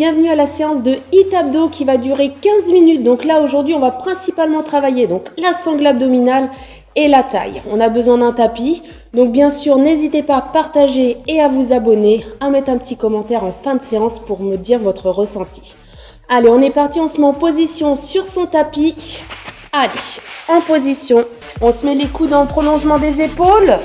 bienvenue à la séance de HIIT abdos qui va durer 15 minutes. Donc là aujourd'hui on va principalement travailler donc la sangle abdominale et la taille. On a besoin d'un tapis, donc bien sûr n'hésitez pas à partager et à vous abonner, à mettre un petit commentaire en fin de séance pour me dire votre ressenti. Allez, on est parti, on se met en position sur son tapis. Allez, en position, on se met les coudes en prolongement des épaules.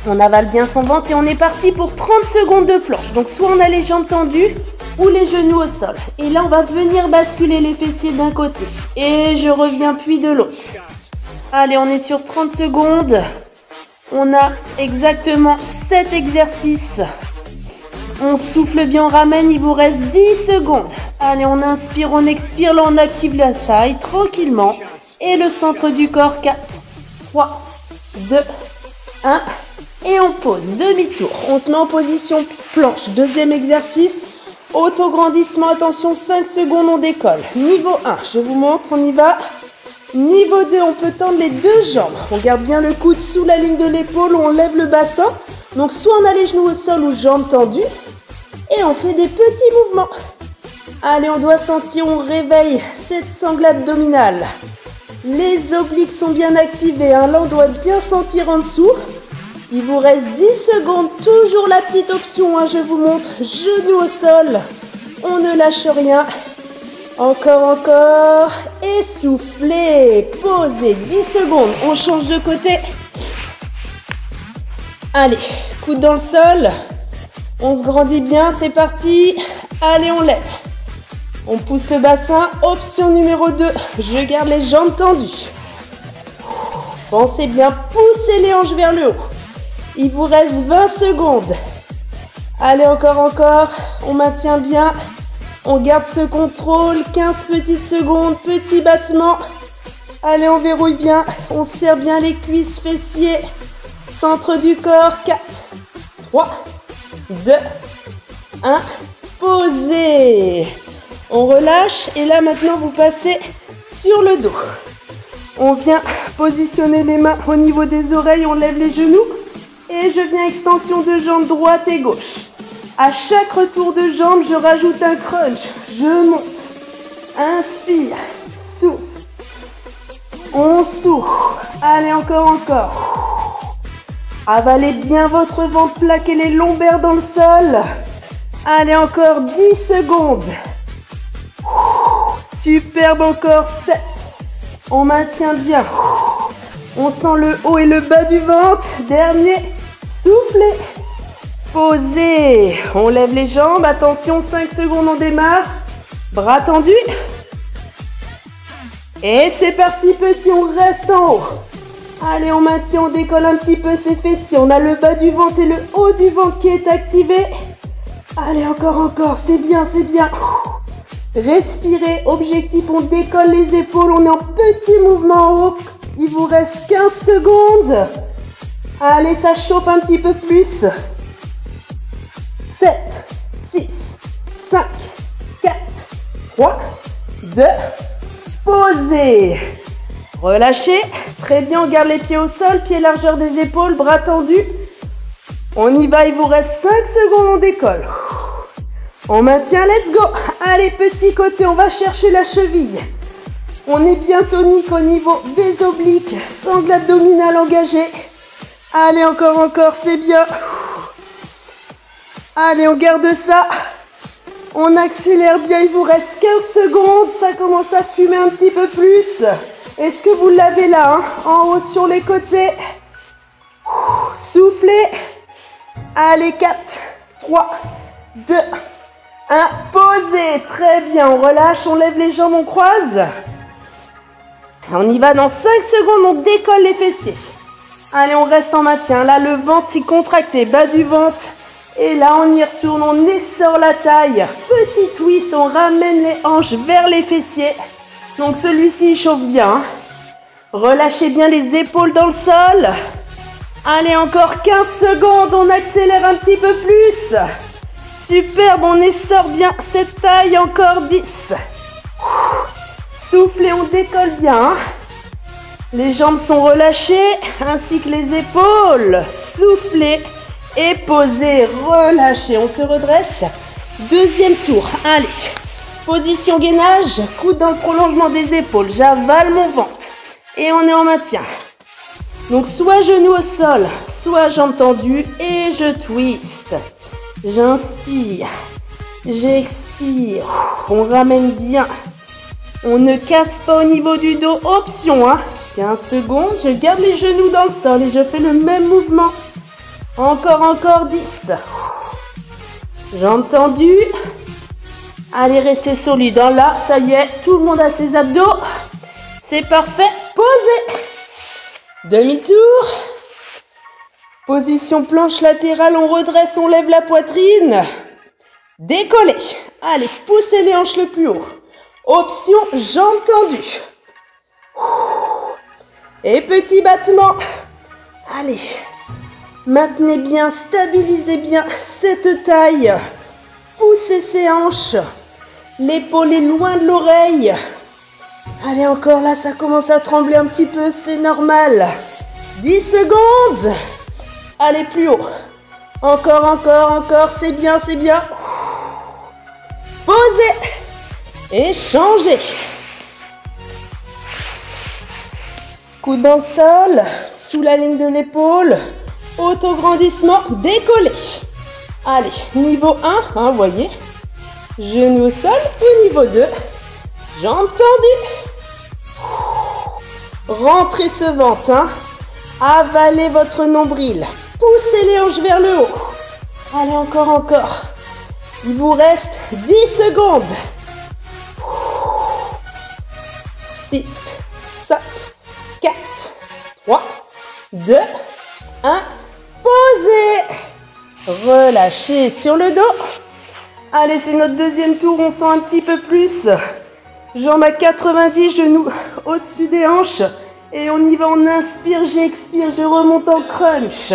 On avale bien son ventre et on est parti pour 30 secondes de planche. Donc soit on a les jambes tendues ou les genoux au sol. Et là on va venir basculer les fessiers d'un côté. Et je reviens puis de l'autre. Allez, on est sur 30 secondes. On a exactement 7 exercices. On souffle bien, on ramène, il vous reste 10 secondes. Allez, on inspire, on expire, là on active la taille tranquillement. Et le centre du corps, 4, 3, 2, 1. Et on pose, demi-tour. On se met en position planche. Deuxième exercice, autograndissement. Attention, 5 secondes, on décolle. Niveau 1, je vous montre, on y va. Niveau 2, on peut tendre les deux jambes. On garde bien le coude sous la ligne de l'épaule, on lève le bassin. Donc soit on a les genoux au sol ou jambes tendues. Et on fait des petits mouvements. Allez, on doit sentir, on réveille cette sangle abdominale. Les obliques sont bien activés. Là, on doit bien sentir en dessous. Il vous reste 10 secondes. Toujours la petite option, je vous montre. Genoux au sol. On ne lâche rien. Encore. Et soufflez. Posez 10 secondes. On change de côté. Allez, coude dans le sol. On se grandit bien, c'est parti. Allez, on lève. On pousse le bassin. Option numéro 2. Je garde les jambes tendues. Pensez bien, poussez les hanches vers le haut. Il vous reste 20 secondes. Allez, encore. On maintient bien. On garde ce contrôle. 15 petites secondes. Petit battement. Allez, on verrouille bien. On serre bien les cuisses, fessiers. Centre du corps. 4, 3, 2, 1. Posez. On relâche. Et là, maintenant, vous passez sur le dos. On vient positionner les mains au niveau des oreilles. On lève les genoux. Et je viens extension de jambes droite et gauche. À chaque retour de jambe, je rajoute un crunch. Je monte. Inspire. Souffle. On souffle. Allez, encore. Avalez bien votre ventre, plaquez les lombaires dans le sol. Allez, encore 10 secondes. Superbe, encore 7. On maintient bien. On sent le haut et le bas du ventre. Dernier. Soufflez. Posez. On lève les jambes. Attention, 5 secondes, on démarre. Bras tendus. Et c'est parti, petit. On reste en haut. Allez, on maintient, on décolle un petit peu ses fessiers. On a le bas du ventre et le haut du ventre qui est activé. Allez, encore. C'est bien. Respirez. Objectif, on décolle les épaules. On est en petit mouvement en haut. Il vous reste 15 secondes. Allez, ça chauffe un petit peu plus. 7, 6, 5, 4, 3, 2. Posez. Relâchez. Très bien, on garde les pieds au sol. Pieds largeur des épaules, bras tendus. On y va, il vous reste 5 secondes, on décolle. On maintient, let's go. Allez, petit côté, on va chercher la cheville. On est bien tonique au niveau des obliques. Sangle abdominale engagée. Allez, encore, c'est bien. Allez, on garde ça. On accélère bien, il vous reste 15 secondes. Ça commence à fumer un petit peu plus. Est-ce que vous l'avez là, en haut sur les côtés? Soufflez. Allez, 4, 3, 2, 1. Posez. Très bien, on relâche, on lève les jambes, on croise. On y va dans 5 secondes, on décolle les fessiers. Allez, on reste en maintien. Là, le ventre est contracté, bas du ventre. Et là, on y retourne, on essore la taille. Petit twist, on ramène les hanches vers les fessiers. Donc, celui-ci, il chauffe bien. Relâchez bien les épaules dans le sol. Allez, encore 15 secondes, on accélère un petit peu plus. Superbe, on essore bien cette taille, encore 10. Soufflez, on décolle bien. Les jambes sont relâchées, ainsi que les épaules. Soufflez et posez, relâchez. On se redresse. Deuxième tour. Allez. Position gainage. Coude dans le prolongement des épaules. J'avale mon ventre. Et on est en maintien. Donc soit genou au sol, soit jambes tendues et je twist. J'inspire. J'expire. On ramène bien. On ne casse pas au niveau du dos. Option, hein. 15 secondes. Je garde les genoux dans le sol et je fais le même mouvement. Encore 10. Jambes tendues. Allez, restez solide. Là, ça y est, tout le monde a ses abdos. C'est parfait. Posez. Demi-tour. Position planche latérale. On redresse, on lève la poitrine. Décollez. Allez, poussez les hanches le plus haut. Option, jambes tendues. Et petit battement. Allez. Maintenez bien, stabilisez bien cette taille. Poussez ces hanches. L'épaule est loin de l'oreille. Allez, encore là, ça commence à trembler un petit peu, c'est normal. 10 secondes. Allez, plus haut. Encore, c'est bien. Posez. Et changez. Coude dans le sol, sous la ligne de l'épaule. Autograndissement, décollez. Allez, niveau 1, hein, voyez. Genou au sol. Ou niveau 2, jambes tendues. Rentrez ce ventre, hein. Avalez votre nombril. Poussez les hanches vers le haut. Allez, encore. Il vous reste 10 secondes. 6, 5, 4, 3, 2, 1. Posez. Relâchez sur le dos. Allez, c'est notre deuxième tour. On sent un petit peu plus. Jambes à 90, genoux au-dessus des hanches. Et on y va, on inspire, j'expire, je remonte en crunch.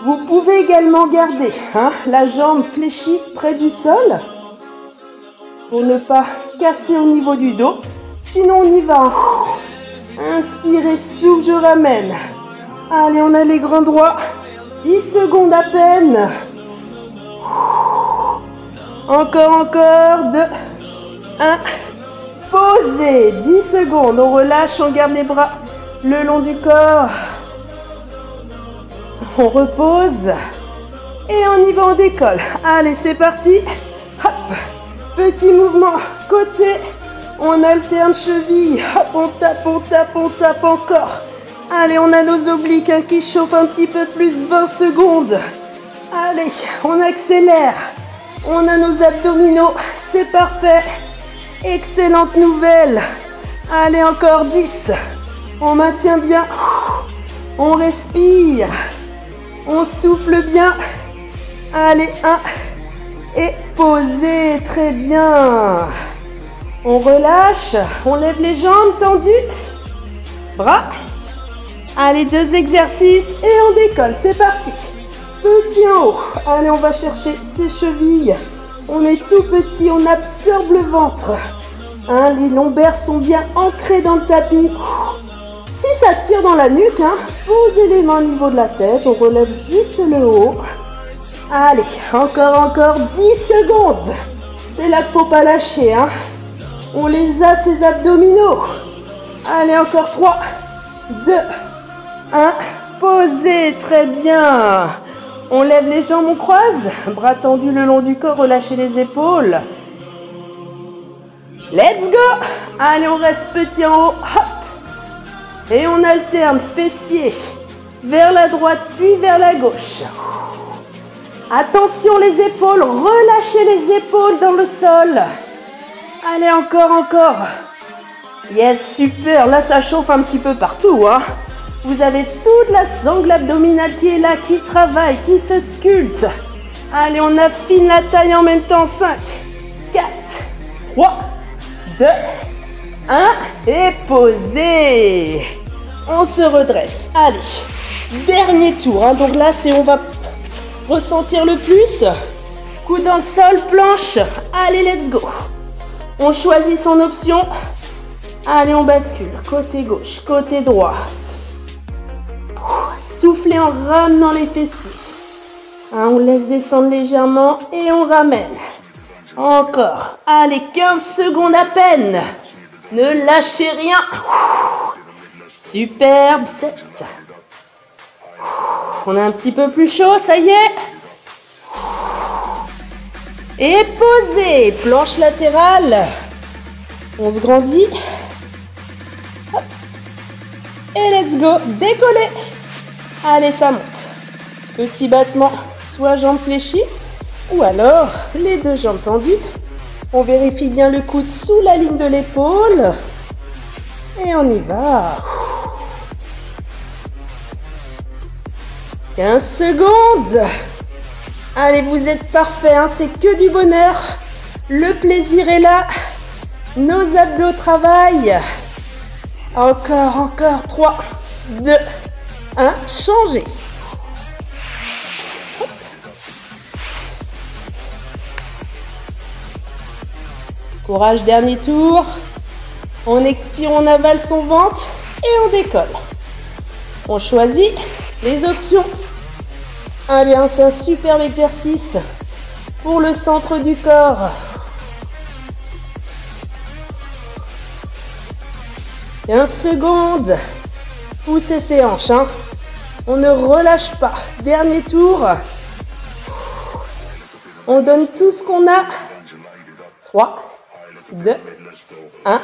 Vous pouvez également garder la jambe fléchie près du sol pour ne pas casser au niveau du dos. Sinon, on y va. Inspirez, souffle, je ramène. Allez, on a les grains droits. 10 secondes à peine. Encore. 2, 1. Posez. 10 secondes. On relâche, on garde les bras le long du corps. On repose. Et on y va, on décolle. Allez, c'est parti. Hop. Petit mouvement côté. On alterne cheville. Hop, on tape encore. Allez, on a nos obliques qui chauffent un petit peu plus. 20 secondes. Allez, on accélère. On a nos abdominaux. C'est parfait. Excellente nouvelle. Allez, encore 10. On maintient bien. On respire. On souffle bien. Allez, 1. Et posez. Très bien. On relâche. On lève les jambes tendues. Bras. Allez, 2 exercices. Et on décolle. C'est parti. Petit en haut. Allez, on va chercher ses chevilles. On est tout petit. On absorbe le ventre. Les lombaires sont bien ancrés dans le tapis. Si ça tire dans la nuque, posez les mains au niveau de la tête. On relève juste le haut. Allez, encore 10 secondes. C'est là qu'il ne faut pas lâcher. On les a, ces abdominaux. Allez, encore 3, 2, 1. Posez, très bien. On lève les jambes, on croise. Bras tendus le long du corps, relâchez les épaules. Let's go. Allez, on reste petit en haut. Hop. Et on alterne fessiers vers la droite puis vers la gauche. Attention les épaules, relâchez les épaules dans le sol. Allez, encore. Yes, super. Là, ça chauffe un petit peu partout. Vous avez toute la sangle abdominale qui est là, qui travaille, qui se sculpte. Allez, on affine la taille en même temps. 5, 4, 3, 2, 1. Et posez. On se redresse. Allez, dernier tour. Donc là, c'est on va ressentir le plus. Coude dans le sol, planche. Allez, let's go. On choisit son option. Allez, on bascule. Côté gauche, côté droit. Soufflez en ramenant les fessiers. On laisse descendre légèrement et on ramène. Encore. Allez, 15 secondes à peine. Ne lâchez rien. Superbe. 7. On est un petit peu plus chaud, ça y est. Et posez. Planche latérale. On se grandit. Hop. Et let's go. Décoller. Allez, ça monte. Petit battement, soit jambes fléchies, ou alors les deux jambes tendues. On vérifie bien le coude sous la ligne de l'épaule. Et on y va. 15 secondes. Allez, vous êtes parfait, hein, c'est que du bonheur. Le plaisir est là. Nos abdos travaillent. Encore. 3, 2, 1. Changez. Courage, dernier tour. On expire, on avale son ventre et on décolle. On choisit les options. Allez, c'est un superbe exercice pour le centre du corps. 15 secondes. Poussez ses hanches. Hein. On ne relâche pas. Dernier tour. On donne tout ce qu'on a. 3, 2, 1.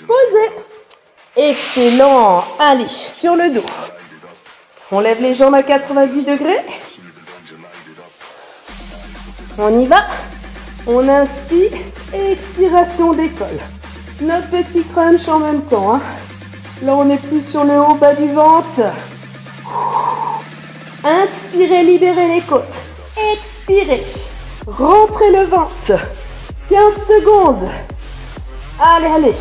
Posez. Excellent. Allez, sur le dos. On lève les jambes à 90 degrés. On y va. On inspire et expiration décolle. Notre petit crunch en même temps. Hein. Là, on est plus sur le haut, bas du ventre. Inspirez, libérez les côtes. Expirez. Rentrez le ventre. 15 secondes. Allez.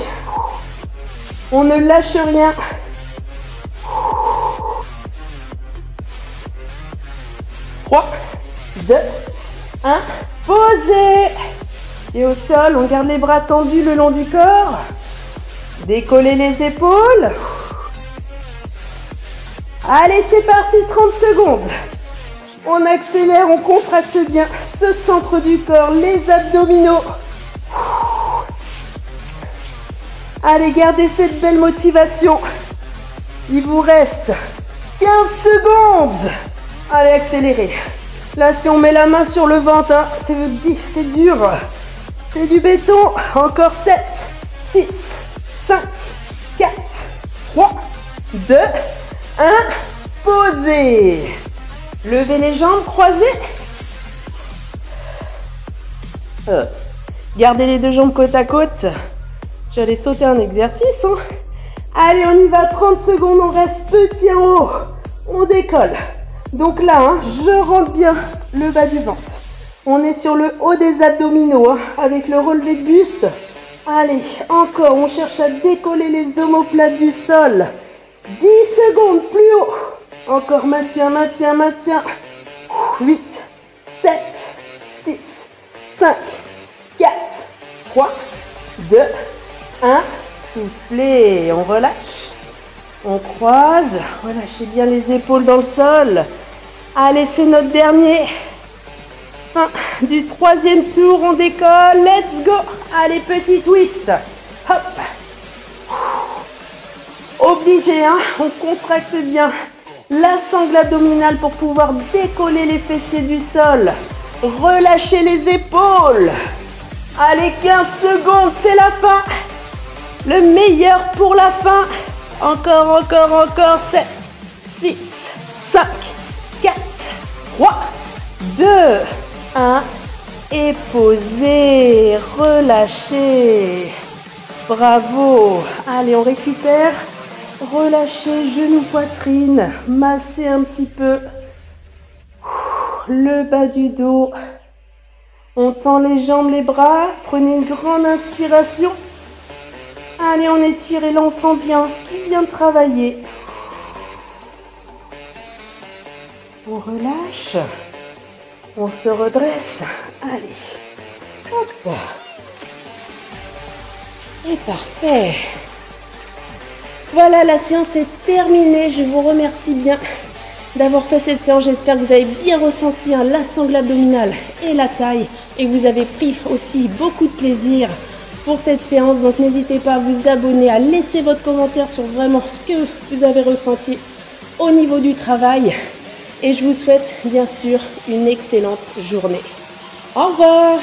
On ne lâche rien. 3, 2, 1. Posez. Et au sol, on garde les bras tendus le long du corps. Décollez les épaules. Allez, c'est parti, 30 secondes. On accélère, on contracte bien ce centre du corps, les abdominaux. Allez, gardez cette belle motivation. Il vous reste 15 secondes. Allez, accélérez. Là, si on met la main sur le ventre, hein, c'est dur. C'est du béton. Encore 7, 6, 5, 4, 3, 2, 1. Posez. Levez les jambes, croisez. Gardez les deux jambes côte à côte. J'allais sauter un exercice. Hein. Allez, on y va. 30 secondes, on reste petit en haut. On décolle. Donc là, hein, je rentre bien le bas du ventre. On est sur le haut des abdominaux, hein, avec le relevé de buste. Allez, encore, on cherche à décoller les omoplates du sol. 10 secondes, plus haut. Encore, maintien. 8, 7, 6, 5, 4, 3, 2, 1. Soufflez, on relâche. On croise. Relâchez bien les épaules dans le sol. Allez, c'est notre dernier. Fin du troisième tour, on décolle. Let's go. Allez, petit twist. Hop. Obligé, hein. On contracte bien la sangle abdominale pour pouvoir décoller les fessiers du sol. Relâchez les épaules. Allez, 15 secondes, c'est la fin. Le meilleur pour la fin. Encore. 7, 6, 5, 4, 3, 2, 1. Et posez. Relâchez. Bravo. Allez, on récupère. Relâchez genoux, poitrine. Massez un petit peu le bas du dos. On tend les jambes, les bras. Prenez une grande inspiration. Allez, on étire et là, on sent bien ce qui vient de travailler. On relâche. On se redresse. Allez. Hop. Et parfait. Voilà, la séance est terminée. Je vous remercie bien d'avoir fait cette séance. J'espère que vous avez bien ressenti la sangle abdominale et la taille et que vous avez pris aussi beaucoup de plaisir pour cette séance. Donc n'hésitez pas à vous abonner, à laisser votre commentaire sur vraiment ce que vous avez ressenti au niveau du travail. Et je vous souhaite bien sûr une excellente journée. Au revoir!